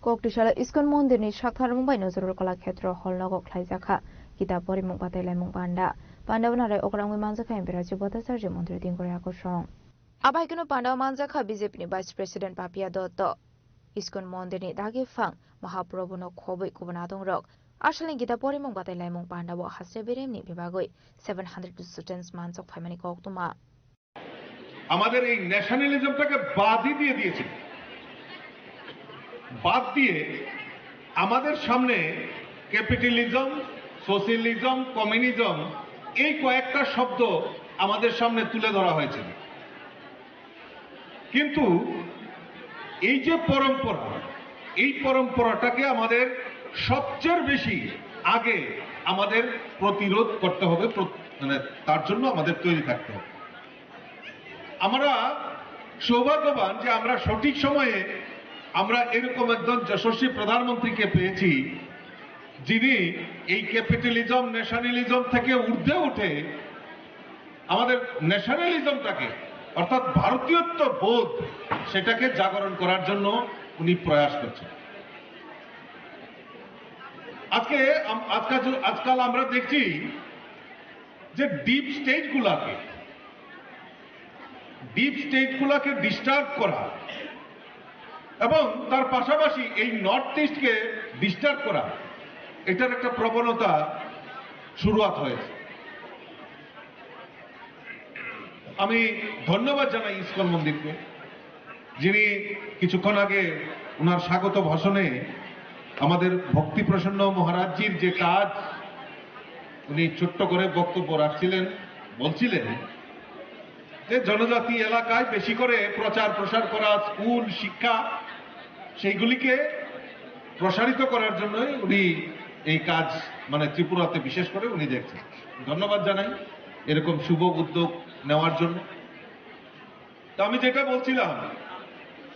কক্টিশালা ইস্কন মন্দিরनि সাকথার মুম্বাই নজরুল কলাক্ষেত্র হলনগক ख्लाइजाखा কিতাব পরিমুখ বাতাইলাইমুখ বান্ডা পান্ডাবনারে অগ্রাংমি মানজাখা এমপিরাজি ভট্টাচার্য মন্দির দিনকরে আকর্ষণ আবাইকনো পান্ডাব মানজাখা বিজেপিनि vice president Papiya Datta ISKCON মন্দিরनि দাগিফাং মহাপ্রভুনো খবৈ কুবনাদং রক আসলে গীতা পরিমুখ বাতাইলাইমুখ বান্ডাবো হাসরে বেরেমনি বিভাগই 700 স্টুডেন্টস মানজক ফাইমানি কক্তমা আমাদের এই ন্যাশনালিজমটাকে বাদই দিয়ে দিয়েছে। বাদ দিয়ে আমাদের সামনে ক্যাপিটালিজম, সোশ্যালিজম, কমিউনিজম এই কয়েকটা শব্দ আমাদের সামনে তুলে ধরা হয়েছে। কিন্তু এই যে পরম্পরা, এই পরম্পরাটাকে আমাদের সবচেয়ে বেশি আগে আমাদের প্রতিরোধ করতে হবে, মানে তার জন্য আমাদের তৈরি থাকতে হবে। আমরা সৌভাগ্যবান যে আমরা সঠিক সময়ে আমরা এরকম একজন যশস্বী প্রধানমন্ত্রীকে পেয়েছি যিনি এই ক্যাপিটালিজম, ন্যাশনালিজম থেকে ঊর্ধ্বে উঠে আমাদের ন্যাশনালিজমটাকে অর্থাৎ ভারতীয়ত্ব বোধ সেটাকে জাগরণ করার জন্য উনি প্রয়াস করছেন। আজকাল আমরা দেখছি যে ডিপ স্টেটগুলোকে ডিস্টার্ব করা এবং তার পাশাপাশি এই নর্থ ইস্টকে ডিস্টার্ব করা, এটার একটা প্রবণতা শুরুয়াত হয়েছে। আমি ধন্যবাদ জানাই ইস্কন মন্দিরকে, যিনি কিছুক্ষণ আগে ওনার স্বাগত ভাষণে আমাদের ভক্তি প্রসন্ন মহারাজজির যে কাজ উনি ছোট্ট করে বক্তব্য রাখছিলেন, বলছিলেন যে জনজাতি এলাকায় বেশি করে প্রচার প্রসার করা, স্কুল শিক্ষা সেইগুলিকে প্রসারিত করার জন্যই উনি এই কাজ মানে ত্রিপুরাতে বিশেষ করে উনি দেখছেন। ধন্যবাদ জানাই এরকম শুভ উদ্যোগ নেওয়ার জন্য। তো আমি যেটা বলছিলাম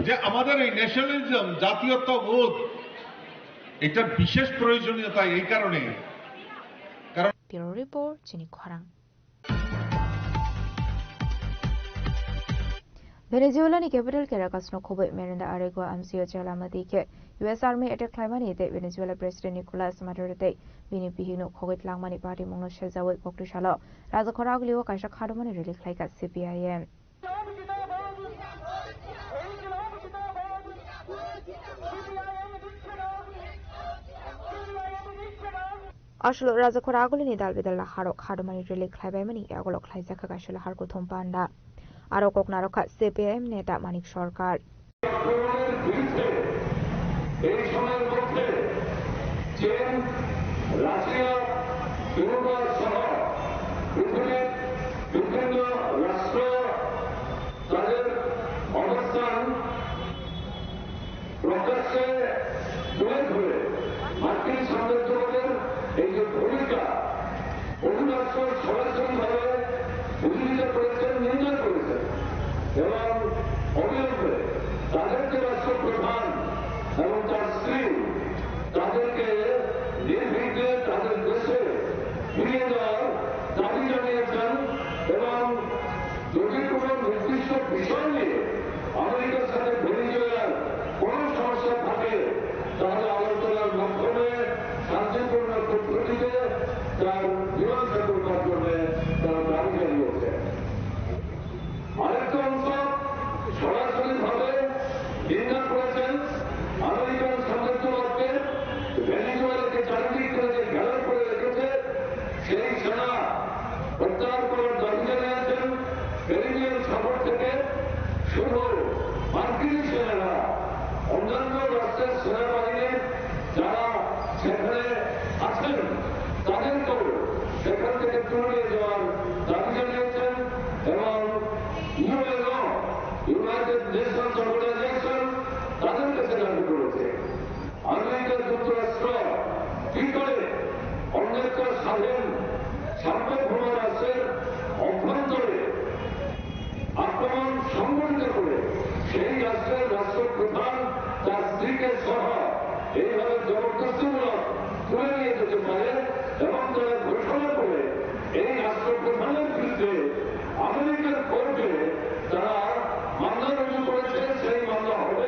যে আমাদের এই ন্যাশনালিজম, জাতীয়তাবোধ, এটা বিশেষ প্রয়োজনীয়তা এই কারণে কারণ ব্যুরো রিপোর্ট চিনি খরাং। Venezuela-ni capital Caracas no khoboi Miranda Aregua amsio chalamati ke US Army attack claimani te Venezuela President Nicolas Maduro te bini bihino khogit langmani party mongno shejawoi koktisalo rajakhoragliwo kaisa khadumani reli khlaika CPIM আসলে রাজাখোরাগলিনি দালবেদাল হারো খাদুমানি reli khlaibaimani agolo khlaijaka kaisala harko thompanda আরো কোকনারকা CPM নেতা মানিক সরকার এই সময়ের মধ্যে চীন, Russia, Europe সহ পৃথিবীর বিভিন্ন রাষ্ট্র তাদের অবস্থান প্রকাশ্যে তুলে ধরে মার্কিন সাম্রাজ্যবাদের এই যে ভূমিকা অধিরাষ্ট্র সরাসরিভাবে উদ্ধৃত করেছেন, নিন্দা করেছেন এবং অবিলম্বে তাদের যে রাষ্ট্রপ্রধান এবং তার স্ত্রী তাদেরকে নির্বিঘ্নে তাদের দেশে ফিরিয়ে দেওয়ার দাবি জানিয়েছেন এবং যদি কোনো নির্দিষ্ট বিষয় নিয়ে আমেরিকার সাথে ভেনেজুয়েলার কোনো সমস্যা থাকে তাহলে আলোচনার মাধ্যমে শান্তিপূর্ণ পদ্ধতিতে তার মীমাংসা করবার জন্য তারা দাবি জানিয়েছে। আরেকটা অংশ সরাসরিভাবে নিন্দা করেছেন আমেরিকান সাম্রাজ্যবাদকে ভেনেজুয়েলাকে চারিদিক করে যে ঘেরাও করে রেখেছে সেই সেনা প্রত্যাহার করার দাবি জানিয়েছেন। ক্যারিবিয়ান সাগর থেকে শুধু মার্কিন সেনারা অন্যান্য রাষ্ট্রের সেনাবাহিনীর যারা সেখানে আছেন তাদেরকেও সেখান থেকে তুলে নিয়ে যাওয়ার দাবি জানিয়েছেন এবং ইউএনও, ইউনাইটেড নেশনস অর্গানাইজেশন তাদের কাছে দাবি করেছে আমেরিকা যুক্তরাষ্ট্র কি করে অন্য একটা স্বাধীন সার্বভৌম রাষ্ট্রের অভ্যন্তরে রাষ্ট্রের রাষ্ট্রপ্রধান তার স্ত্রীকে সহ এইভাবে জবরদস্তিমূলক তুলে নিয়ে যেতে পারে এবং তারা ঘোষণা করে এই রাষ্ট্রপ্রধানের বিরুদ্ধে আমেরিকার কোর্টে তারা মামলা রুজু করেছে, সেই মামলা হবে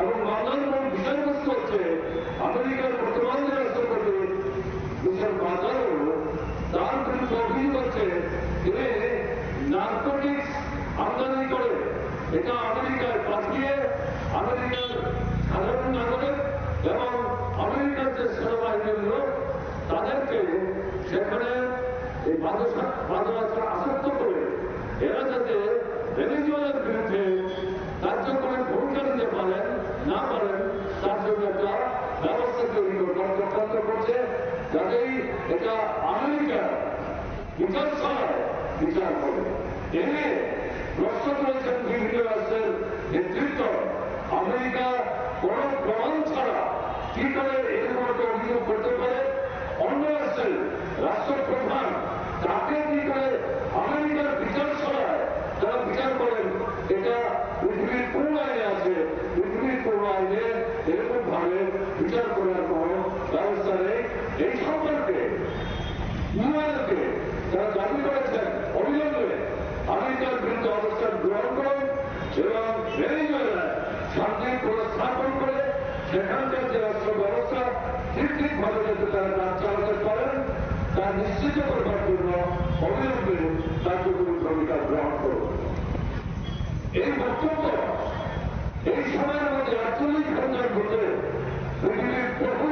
এবং মামলার মূল বিষয়বস্তু হচ্ছে আমেরিকার বর্তমান রাষ্ট্রপতি মিস্টার মাজারো তার বিরুদ্ধে অভিযোগ হচ্ছে তিনি নার্কোটিক্স আমদানি করে এটা আমেরিকায় পাঠিয়ে আমেরিকার সাধারণ নাগরিক এবং আমেরিকার যে সেনাবাহিনীর লোক তাদেরকে সেখানে এই বাদশা আসক্ত করে এরা যাতে ভেনেজুয়েলার বিরুদ্ধে কার্যক্রমে ভূমিকা নিতে পারেন না পারেন তার জন্য একটা ব্যবস্থা তৈরি চক্রান্ত করছে, যাতেই এটা আমেরিকার বিচার ছাড়ায় বিচার করে। এনে প্রশ্ন করেছেন বিভিন্ন রাষ্ট্রের নেতৃত্ব আমেরিকা কোন প্রমাণ ছাড়া কি করে এরকম একটা অভিযোগ করতে পারে, অন্য রাষ্ট্রের রাষ্ট্রপ্রধান তাকে কি করে আমেরিকার বিচার ছাড়ায় যারা বিচার করেন, এটা পৃথিবীর কোন আইনে আছে? পৃথিবীর কোন আইনে এরকম ভাবে বিচার করার কোন ব্যবস্থা নেই। এই সম্পর্কে ইউএনকে যারা দাবি করেছেন অবিলম্বে আমেরিকার বিরুদ্ধে অবস্থান গ্রহণ করুন এবং ভেনেজুয়েলায় শান্তি পুনঃস্থাপন করে সেখানকার যে রাষ্ট্র ব্যবস্থা ঠিকভাবে যাতে তারা কাজ চালাতে পারেন তা নিশ্চিত করবার জন্য অবিলম্বে কার্যকরী ভূমিকা গ্রহণ করুন। এই বক্তব্য এই সময়ের মধ্যে 48 ঘন্টার ভিতরে পৃথিবীর বহু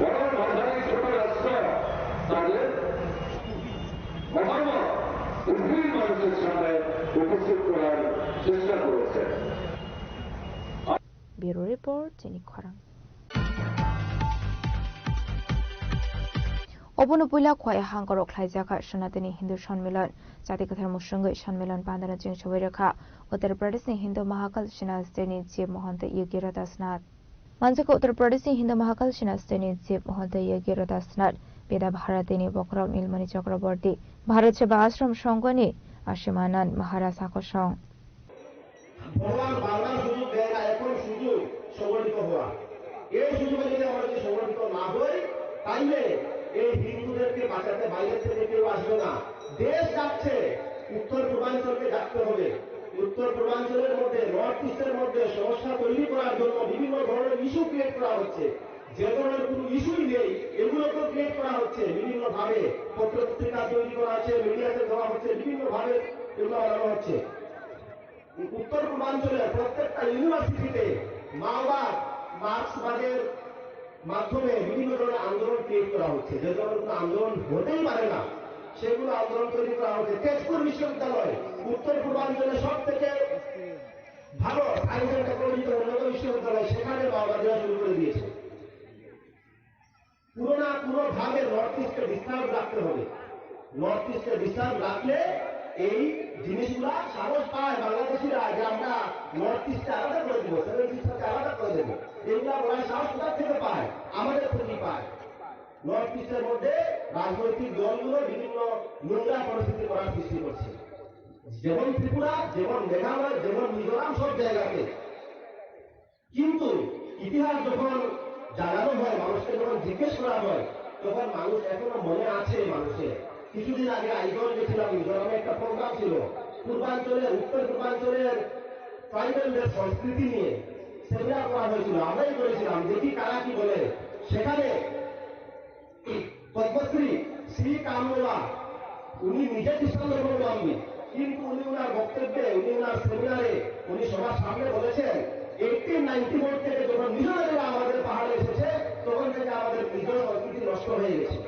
বড় মাঝারি ছোট রাষ্ট্র তাদের মতামত পৃথিবীর মানুষের সামনে উপস্থিত করার চেষ্টা করেছে। ব্যুরো রিপোর্ট চিনি খরাং। অবনপুলা খোয়া হাঙ্গরক লাইজাকা সনাতনী হিন্দু সম্মেলন জাতিকথার মুসঙ্গে সম্মেলন বান্দানা চিং সবাই রেখা উত্তর প্রদেশনি হিন্দু মহাকাল সেনাস্তেনী চিফ মহন্ত যোগী রদাসনাথ মানসিক উত্তর প্রদেশনি হিন্দু মহাকাল সেনাস্তেনী চিফ মহন্ত যোগী রদাসনাথ বেদা ভারতেনী বকরম নীলমণি চক্রবর্তী ভারত সেবা আশ্রম সংঘনী আশিমানন্দ মহারাজ আকর্ষণ ভগবান বাংলার সুযোগ দেয় না, এখন সুযোগ সংগঠিত হওয়া। এই সুযোগে যদি আমরা যদি সংগঠিত না হই তাইলে এই হিন্দুদেরকে বাঁচাতে বাইরে থেকে কেউ আসবে না। দেশ যাচ্ছে, উত্তর পূর্বাঞ্চলকে যাচ্ছে হবে। উত্তর পূর্বাঞ্চলের মধ্যে নর্থ ইস্টের মধ্যে সমস্যা তৈরি করার জন্য বিভিন্ন ধরনের ইস্যু ক্রিয়েট করা হচ্ছে। যে ধরনের কোনো ইস্যুই নেই এগুলোকেও ক্রিয়েট করা হচ্ছে বিভিন্ন ভাবে, পত্রপত্রিকা তৈরি করা হচ্ছে, মিডিয়াতে দেওয়া হচ্ছে, বিভিন্ন ভাবে এগুলো বানানো হচ্ছে। উত্তর পূর্বাঞ্চলের প্রত্যেকটা ইউনিভার্সিটিতে মাওবাদ মার্ক্সবাদের মাধ্যমে বিভিন্ন ধরনের আন্দোলন ক্রিয়েট করা হচ্ছে। যে ধরনের কোনো আন্দোলন হতেই পারে না সেগুলো আন্দোলন তৈরি করা হচ্ছে। তেজপুর বিশ্ববিদ্যালয় উত্তর পূর্বাঞ্চলের সব থেকে ভালো সায়েন্স এন্ড টেকনোলজিতে উন্নত বিশ্ববিদ্যালয়, সেখানে মাওবাদীরা শুরু করে দিয়েছে। পুরো না পুরো ভাবে নর্থ ইস্টকে ডিস্টার্ব রাখতে হবে। নর্থ ইস্টকে ডিস্টার্ব রাখলে এই জিনিসগুলা সাহস পায় বাংলাদেশিরা যে আমরা নর্থ ইস্টে আলাদা করে দেবো, সেভেন সিস্টারকে আলাদা করে দেবো। এইগুলা বলার সাহস কোথা থেকে পায়? আমাদের থেকে পায়। নর্থ ইস্টের মধ্যে রাজনৈতিক দলগুলো বিভিন্ন নোংরা পরিস্থিতি করার সৃষ্টি করছে, যেমন ত্রিপুরা, যেমন মেঘালয়, যেমন মিজোরাম, সব জায়গাতে। কিন্তু ইতিহাস যখন জানানো হয়, মানুষকে যখন জিজ্ঞেস করা হয়, তখন মানুষ এখনো মনে আছে মানুষের। কিছুদিন আগে আইজল গেছিলাম, মিজোরামে একটা প্রোগ্রাম ছিল পূর্বাঞ্চলের, উত্তর পূর্বাঞ্চলের ট্রাইবেলদের সংস্কৃতি নিয়ে সেমিনার করা হয়েছিল। আমরাই করেছিলাম, দেখি কারা কি বলে। সেখানে পদ্মশ্রী শ্রী কামলা, উনি নিজে খ্রিস্টান ধর্মাবলম্বী, কিন্তু উনি ওনার বক্তব্যে, উনি ওনার সেমিনারে উনি সবার সামনে বলেছেন 1894 থেকে যখন মিশনারিরা আমাদের পাহাড়ে এসেছে তখন থেকে আমাদের নিজের সংস্কৃতি নষ্ট হয়ে গেছে।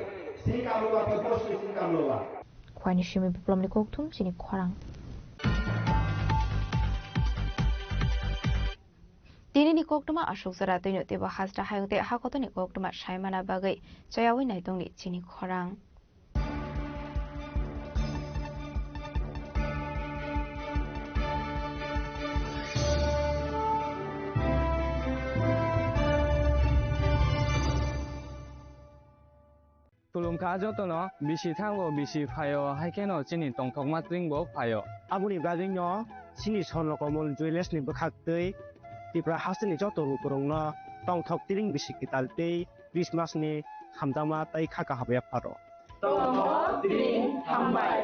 শ্রী কামলা, পদ্মশ্রী শ্রী কামলা। খোয়ানি সিমি বিপ্লবনি কোকথুম চিনি খরাং। Dinini koktuma ashok zara toino teba hasda hayongte hakotoni koktuma shaimana bagai chayawi naitongni chini khorang. खुलुमखा जतनो बिसि थांगो बिसि फायो हाइकेनो चिनि तंथक मात्रिंगो फायो आबुनि गाजिनो चिनि सनो कमल जुइलेस नि बखाक्तै तिप्रा हासनि जतनो करंनो तंथक तिरिं बिसि कितालतै क्रिसमास नि खामजामा ताइ खाका हाबाया फारो तंथक तिरिं थांबाय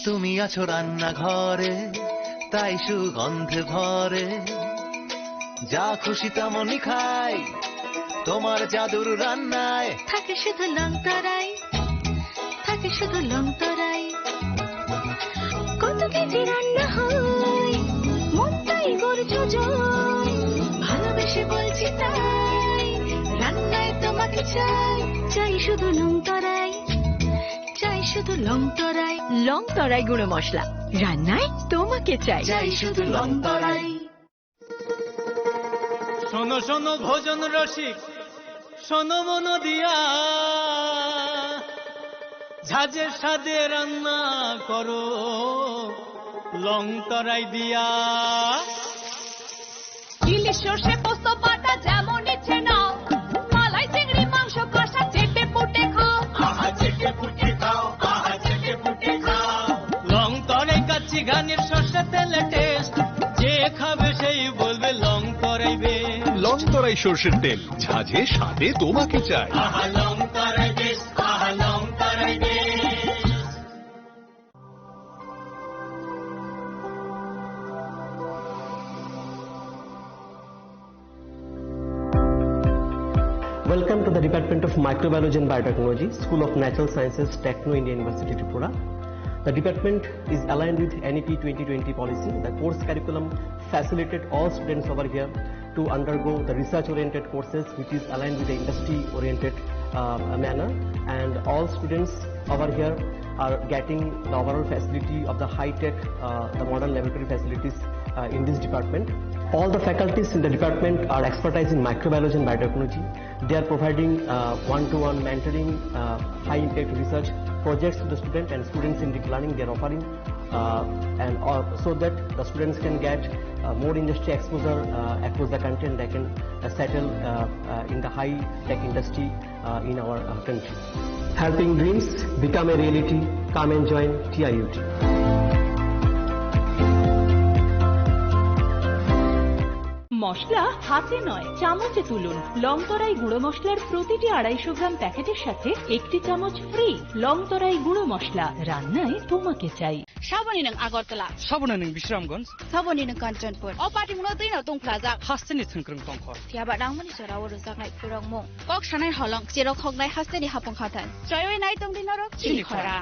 তুমি আছো রান্না ঘরে তাই সুগন্ধে ভরে যা খুশি তেমনই খাই তোমার জাদুর রান্নায় থাকে শুধু লংতরাই থাকে শুধু লংতরাই কত কেজি রান্না হয় মনটাই করছো জয় ভালোবেসে বলছি তাই রান্নায় তোমাকে চাই চাই শুধু লংতরাই চাই শুধু লংতরাই লংতরাই গুঁড়ো মশলা রান্নায় তোমাকে চাই চাই শুধু লংতরাই শোনো শোনো ভোজন রসিক শোনো মন দিয়া ঝাঁঝের স্বাদে রান্না করো লংতরাই দিয়া ইলিশ সর্ষে পোস্ত বাটা যেমন ইচ্ছে নাও মালাই চিংড়ি মাংস কষা চেটে পুটে খাও আহা চেটে পুটে খাও আহা চেটে পুটে খাও লংতরাই কাচ্চি ঘানির সর্ষে তেলে টেস্ট যে খাবে সেই বলবে লংতরাইবে লংতরাই সর্ষের তেল ঝাঁঝে স্বাদে তোমাকে চাই আহা লংতরাই বেশ আহা লংতরাই বেশ Welcome to the Department of Microbiology and Biotechnology, School of Natural Sciences, Techno India University, Tripura. The department is aligned with NEP 2020 policy. The course curriculum facilitated all students over here to undergo the research-oriented courses, which is aligned with the industry-oriented manner. And all students over here are getting the overall facility of the high-tech, the modern laboratory facilities in this department. All the faculties in the department are expertise in microbiology and biotechnology. They are providing one-to-one mentoring, high-impact research projects to the student, and students in deep learning they are offering, and so that the students can get more industry exposure across the country, and they can settle in the high-tech industry in our country. Helping dreams become a reality. Come and join TIUT. মশলা হাতে নয় চামচে তুলুন লংতরাই গুঁড়ো মশলার প্রতিটি 250 গ্রাম প্যাকেটের সাথে একটি চামচ ফ্রি লংতরাই গুঁড়ো মশলা রান্নায় তোমাকে চাই সাবনি নং আগরতলা সাবনা নং বিশ্রামগঞ্জ সাবনি নং কাঞ্চনপুর অ পাটি মুনো दैनो दंफ्लाजा हास्टेनि थोंख्रों दंखर थियाबा दांमनि सराव रोजाकनाय फोरंमु कक सानाय हलं जेराव खगनाय हास्टेनि हापं खाथाय जयवे नाय दंदिनरो चिलिखरा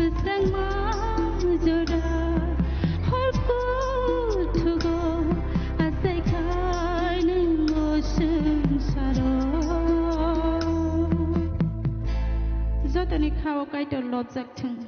Pusang majora Harko tugo Asai karnang ocean saro Zotani kawa kaito lobzak tung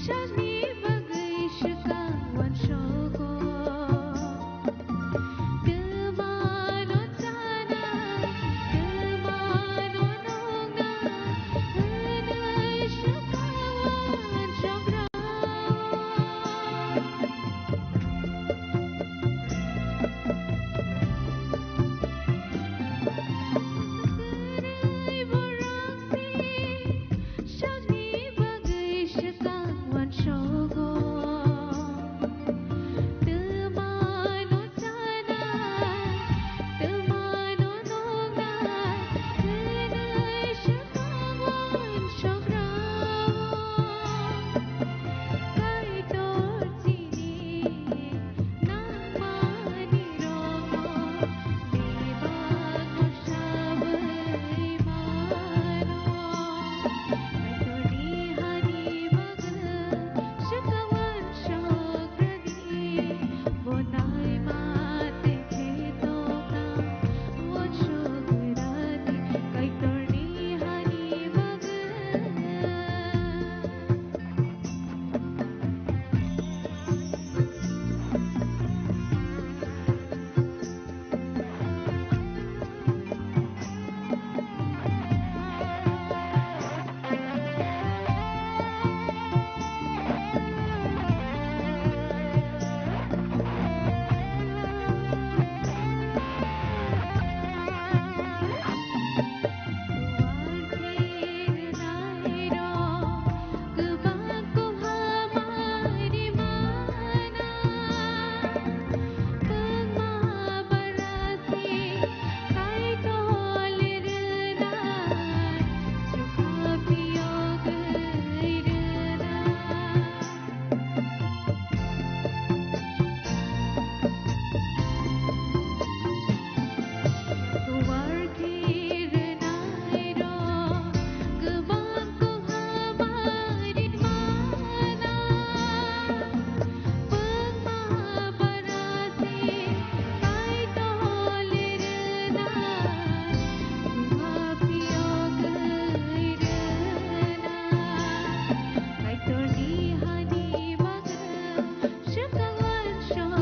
Shani bagai shika wan shon